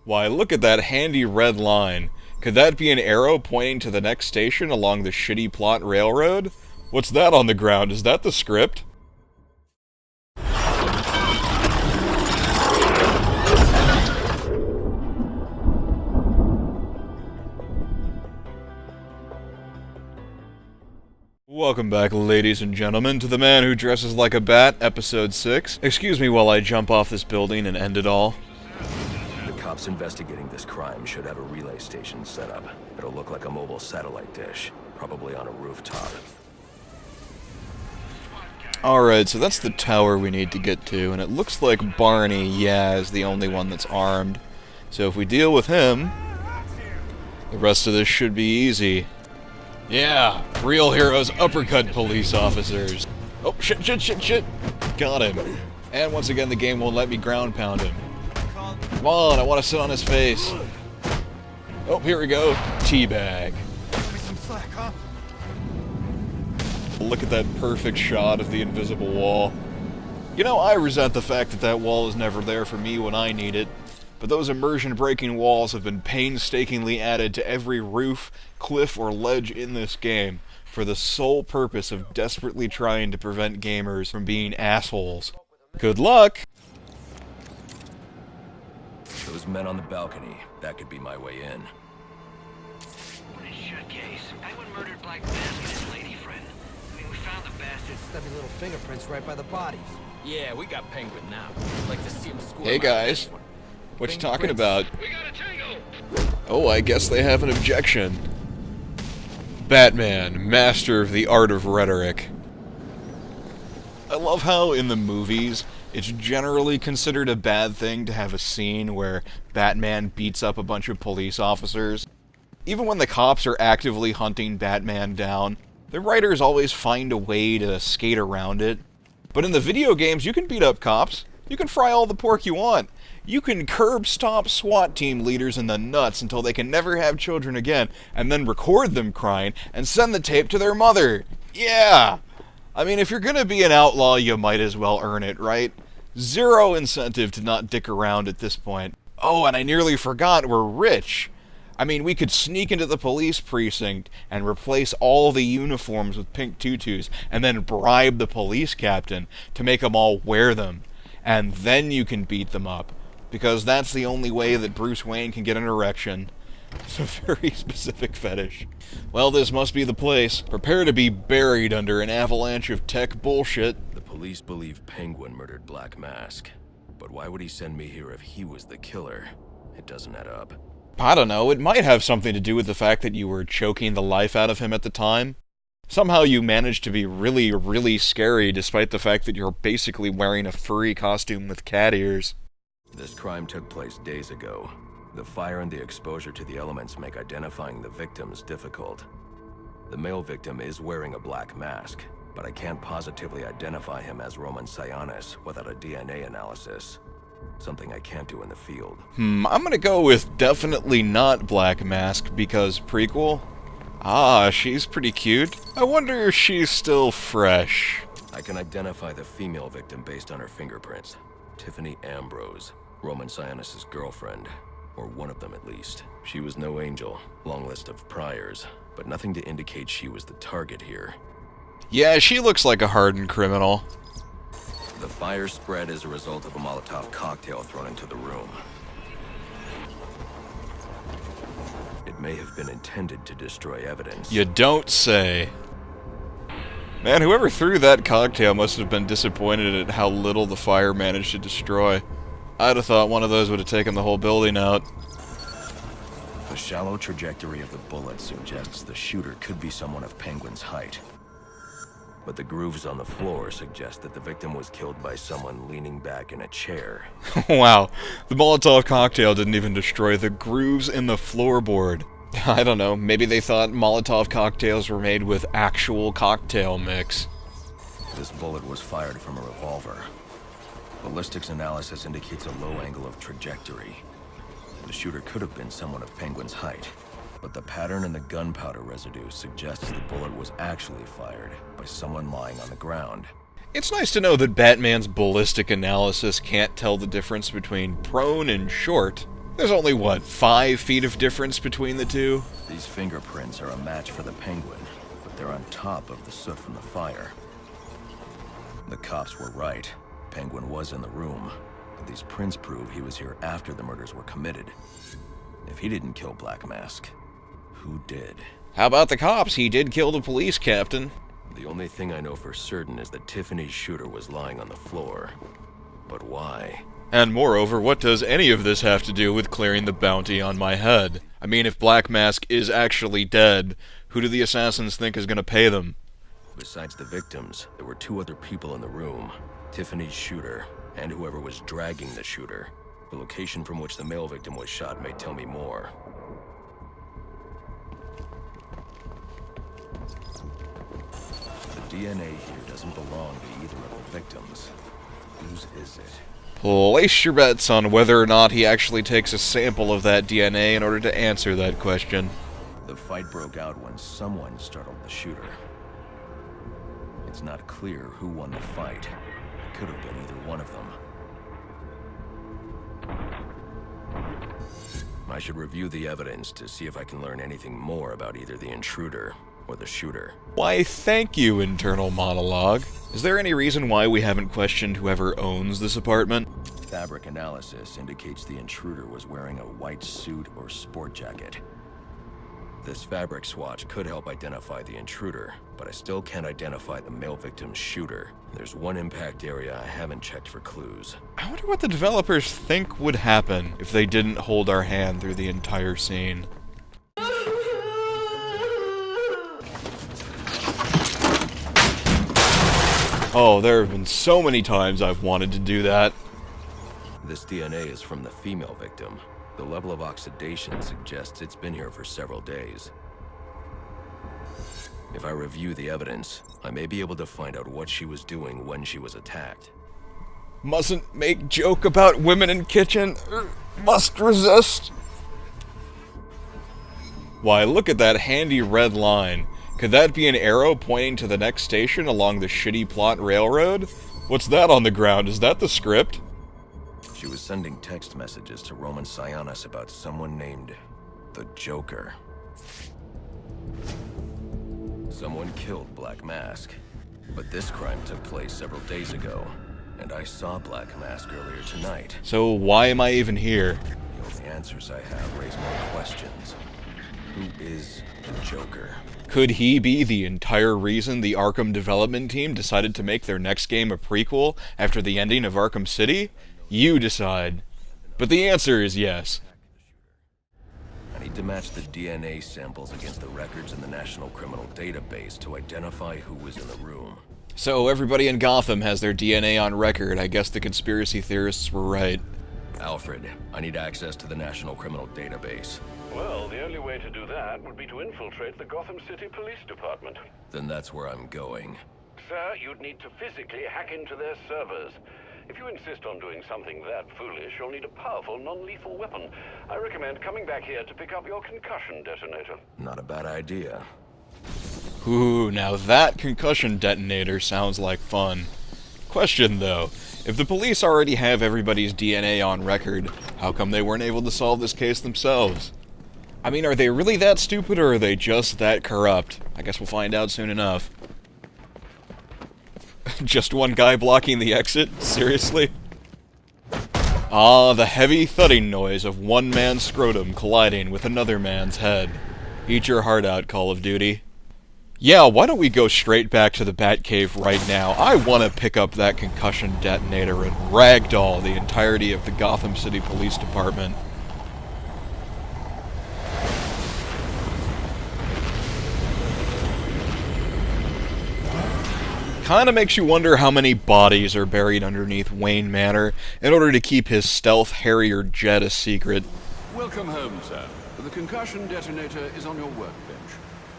Why, look at that handy red line. Could that be an arrow pointing to the next station along the shitty plot railroad? What's that on the ground? Is that the script? Welcome back, ladies and gentlemen, to The Man Who Dresses Like a Bat, Episode 6. Excuse me while I jump off this building and end it all. The cops investigating this crime should have a relay station set up. It'll look like a mobile satellite dish, probably on a rooftop. Alright, so that's the tower we need to get to, and it looks like Barney, is the only one that's armed. So if we deal with him, the rest of this should be easy. Yeah, real heroes uppercut police officers. Oh, shit. Got him. And once again, the game won't let me ground pound him. Come on, I want to sit on his face. Oh, here we go. Teabag. Look at that perfect shot of the invisible wall. You know, I resent the fact that that wall is never there for me when I need it. But those immersion-breaking walls have been painstakingly added to every roof, cliff, or ledge in this game for the sole purpose of desperately trying to prevent gamers from being assholes. Good luck! Those men on the balcony, that could be my way in. What a shitcase. Penguin murdered Black Mask and his lady friend. I mean, we found the bastard's stubby little fingerprints right by the bodies. Yeah, we got Penguin now. I'd like to see him score. Hey guys. What you talking about? We got a tango! Oh, I guess they have an objection. Batman, master of the art of rhetoric. I love how, in the movies, it's generally considered a bad thing to have a scene where Batman beats up a bunch of police officers. Even when the cops are actively hunting Batman down, the writers always find a way to skate around it. But in the video games, you can beat up cops. You can fry all the pork you want. You can curb stomp SWAT team leaders in the nuts until they can never have children again, and then record them crying and send the tape to their mother. Yeah! I mean, if you're gonna be an outlaw, you might as well earn it, right? Zero incentive to not dick around at this point. Oh, and I nearly forgot, we're rich. I mean, we could sneak into the police precinct and replace all the uniforms with pink tutus, and then bribe the police captain to make them all wear them. And then you can beat them up. Because that's the only way that Bruce Wayne can get an erection. It's a very specific fetish. Well, this must be the place. Prepare to be buried under an avalanche of tech bullshit. The police believe Penguin murdered Black Mask. But why would he send me here if he was the killer? It doesn't add up. I don't know, it might have something to do with the fact that you were choking the life out of him at the time. Somehow you managed to be really, really scary despite the fact that you're basically wearing a furry costume with cat ears. This crime took place days ago. The fire and the exposure to the elements make identifying the victims difficult. The male victim is wearing a black mask, but I can't positively identify him as Roman Sionis without a DNA analysis. Something I can't do in the field. I'm gonna go with definitely not Black Mask because prequel? Ah, she's pretty cute. I wonder if she's still fresh. I can identify the female victim based on her fingerprints. Tiffany Ambrose, Roman Sionis' girlfriend, or one of them at least. She was no angel, long list of priors, but nothing to indicate she was the target here. Yeah, she looks like a hardened criminal. The fire spread as a result of a Molotov cocktail thrown into the room. It may have been intended to destroy evidence. You don't say. Man, whoever threw that cocktail must have been disappointed at how little the fire managed to destroy. I'd have thought one of those would have taken the whole building out. The shallow trajectory of the bullet suggests the shooter could be someone of Penguin's height. But the grooves on the floor suggest that the victim was killed by someone leaning back in a chair. Wow, the Molotov cocktail didn't even destroy the grooves in the floorboard. I don't know, maybe they thought Molotov cocktails were made with actual cocktail mix. This bullet was fired from a revolver. Ballistics analysis indicates a low angle of trajectory. The shooter could have been someone of Penguin's height, but the pattern in the gunpowder residue suggests the bullet was actually fired by someone lying on the ground. It's nice to know that Batman's ballistic analysis can't tell the difference between prone and short. There's only, what, 5 feet of difference between the two? These fingerprints are a match for the Penguin, but they're on top of the soot from the fire. The cops were right. Penguin was in the room, but these prints prove he was here after the murders were committed. If he didn't kill Black Mask, who did? How about the cops? He did kill the police captain. The only thing I know for certain is that Tiffany's shooter was lying on the floor. But why? And moreover, what does any of this have to do with clearing the bounty on my head? I mean, if Black Mask is actually dead, who do the assassins think is gonna pay them? Besides the victims, there were 2 other people in the room. Tiffany's shooter, and whoever was dragging the shooter. The location from which the male victim was shot may tell me more. The DNA here doesn't belong to either of the victims. Whose is it? Place your bets on whether or not he actually takes a sample of that DNA in order to answer that question. The fight broke out when someone startled the shooter. It's not clear who won the fight. It could have been either one of them. I should review the evidence to see if I can learn anything more about either the intruder or the shooter. Why, thank you, internal monologue. Is there any reason why we haven't questioned whoever owns this apartment? Fabric analysis indicates the intruder was wearing a white suit or sport jacket. This fabric swatch could help identify the intruder, but I still can't identify the male victim's shooter. There's one impact area I haven't checked for clues. I wonder what the developers think would happen if they didn't hold our hand through the entire scene. Oh, there have been so many times I've wanted to do that. This DNA is from the female victim. The level of oxidation suggests it's been here for several days. If I review the evidence, I may be able to find out what she was doing when she was attacked. Mustn't make joke about women in kitchen. Must resist. Why, look at that handy red line. Could that be an arrow pointing to the next station along the shitty plot railroad? What's that on the ground? Is that the script? She was sending text messages to Roman Sionis about someone named the Joker. Someone killed Black Mask, but this crime took place several days ago, and I saw Black Mask earlier tonight. So why am I even here? The only answers I have raise more questions. Who is the Joker? Could he be the entire reason the Arkham development team decided to make their next game a prequel after the ending of Arkham City? You decide. But the answer is yes. I need to match the DNA samples against the records in the National Criminal Database to identify who was in the room. So everybody in Gotham has their DNA on record. I guess the conspiracy theorists were right. Alfred, I need access to the National Criminal Database. Well, the only way to do that would be to infiltrate the Gotham City Police Department. Then that's where I'm going. Sir, you'd need to physically hack into their servers. If you insist on doing something that foolish, you'll need a powerful, non-lethal weapon. I recommend coming back here to pick up your concussion detonator. Not a bad idea. Ooh, now that concussion detonator sounds like fun. Question though, if the police already have everybody's DNA on record, how come they weren't able to solve this case themselves? I mean, are they really that stupid or are they just that corrupt? I guess we'll find out soon enough. Just one guy blocking the exit? Seriously? Ah, the heavy thudding noise of one man's scrotum colliding with another man's head. Eat your heart out, Call of Duty. Yeah, why don't we go straight back to the Batcave right now? I want to pick up that concussion detonator and ragdoll the entirety of the Gotham City Police Department. Kinda makes you wonder how many bodies are buried underneath Wayne Manor in order to keep his stealth Harrier jet a secret. Welcome home, sir. The concussion detonator is on your workbench.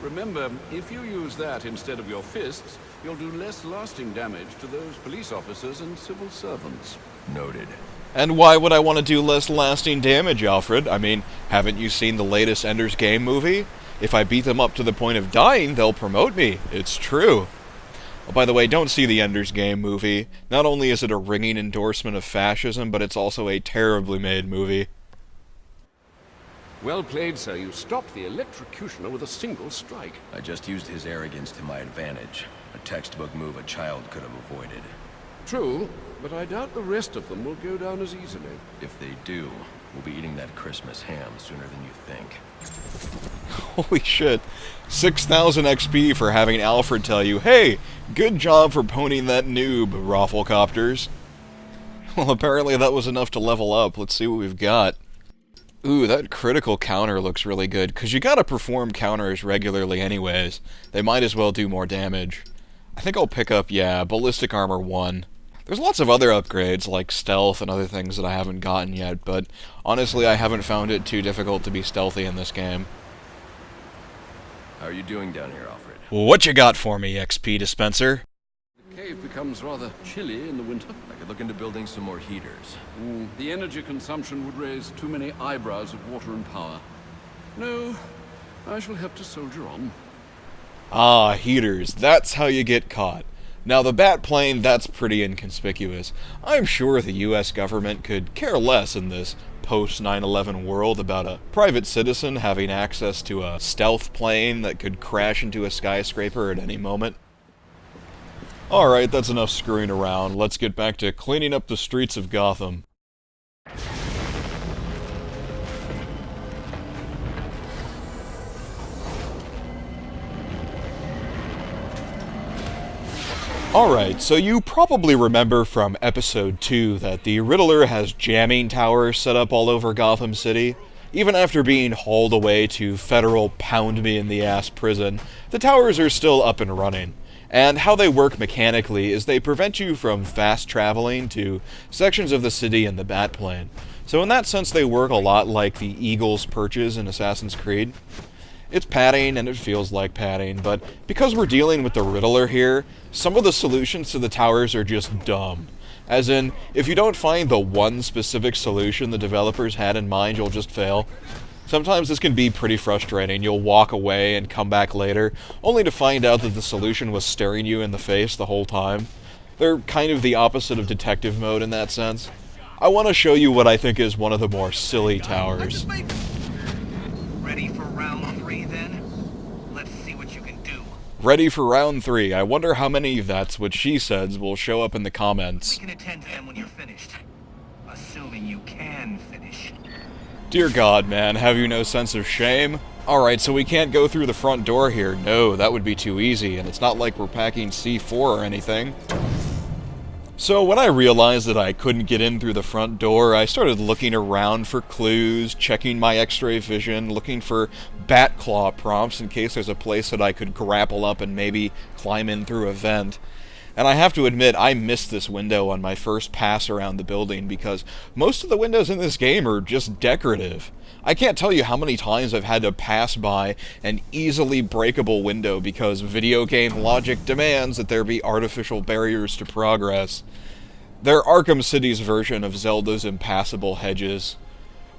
Remember, if you use that instead of your fists, you'll do less lasting damage to those police officers and civil servants. Noted. And why would I want to do less lasting damage, Alfred? I mean, haven't you seen the latest Ender's Game movie? If I beat them up to the point of dying, they'll promote me. It's true. Oh, by the way, don't see the Ender's Game movie. Not only is it a ringing endorsement of fascism, but it's also a terribly made movie. Well played, sir. You stopped the electrocutioner with a single strike. I just used his arrogance to my advantage. A textbook move a child could have avoided. True, but I doubt the rest of them will go down as easily. If they do, we'll be eating that Christmas ham sooner than you think. Holy shit. 6,000 XP for having Alfred tell you, hey, good job for ponying that noob, Rafflecopters. Well, apparently that was enough to level up. Let's see what we've got. Ooh, that critical counter looks really good, because you gotta perform counters regularly anyways. They might as well do more damage. I think I'll pick up, yeah, Ballistic Armor 1. There's lots of other upgrades, like stealth and other things that I haven't gotten yet, but honestly I haven't found it too difficult to be stealthy in this game. How are you doing down here, Alfred? What you got for me, XP dispenser? The cave becomes rather chilly in the winter. I could look into building some more heaters. The energy consumption would raise too many eyebrows at water and power. No, I shall have to soldier on. Ah, heaters, that's how you get caught. Now the bat plane, that's pretty inconspicuous. I'm sure the US government could care less in this post-9/11 world about a private citizen having access to a stealth plane that could crash into a skyscraper at any moment. Alright, that's enough screwing around. Let's get back to cleaning up the streets of Gotham. Alright, so you probably remember from episode 2 that the Riddler has jamming towers set up all over Gotham City. Even after being hauled away to federal pound-me-in-the-ass prison, the towers are still up and running. And how they work mechanically is they prevent you from fast traveling to sections of the city in the Batplane. So in that sense they work a lot like the Eagle's perches in Assassin's Creed. It's padding, and it feels like padding, but because we're dealing with the Riddler here, some of the solutions to the towers are just dumb. As in, if you don't find the one specific solution the developers had in mind, you'll just fail. Sometimes this can be pretty frustrating. You'll walk away and come back later, only to find out that the solution was staring you in the face the whole time. They're kind of the opposite of detective mode in that sense. I want to show you what I think is one of the more silly towers. Ready for round 3 then? Let's see what you can do. Ready for round 3. I wonder how many "that's what she says" will show up in the comments. We can attend to them when you're finished. Assuming you can finish. Dear God, man, have you no sense of shame? Alright, so we can't go through the front door here. No, that would be too easy, and it's not like we're packing C4 or anything. So when I realized that I couldn't get in through the front door, I started looking around for clues, checking my X-ray vision, looking for bat claw prompts in case there's a place that I could grapple up and maybe climb in through a vent. And I have to admit, I missed this window on my first pass around the building because most of the windows in this game are just decorative. I can't tell you how many times I've had to pass by an easily breakable window because video game logic demands that there be artificial barriers to progress. They're Arkham City's version of Zelda's impassable hedges.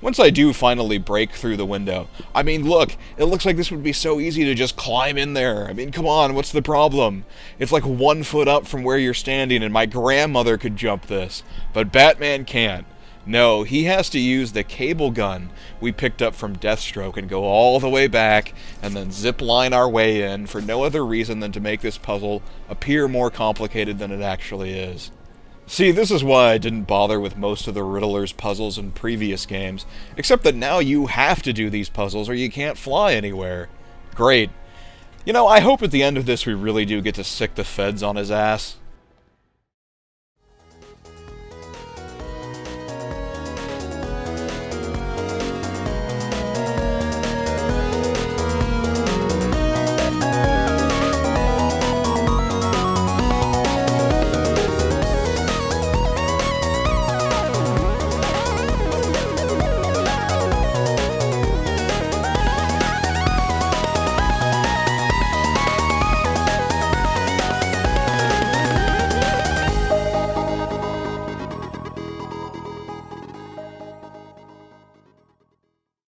Once I do finally break through the window, I mean, look, it looks like this would be so easy to just climb in there. I mean, come on, what's the problem? It's like 1 foot up from where you're standing, and my grandmother could jump this. But Batman can't. No, he has to use the cable gun we picked up from Deathstroke and go all the way back, and then zip line our way in for no other reason than to make this puzzle appear more complicated than it actually is. See, this is why I didn't bother with most of the Riddler's puzzles in previous games, except that now you have to do these puzzles or you can't fly anywhere. Great. You know, I hope at the end of this we really do get to sick the feds on his ass.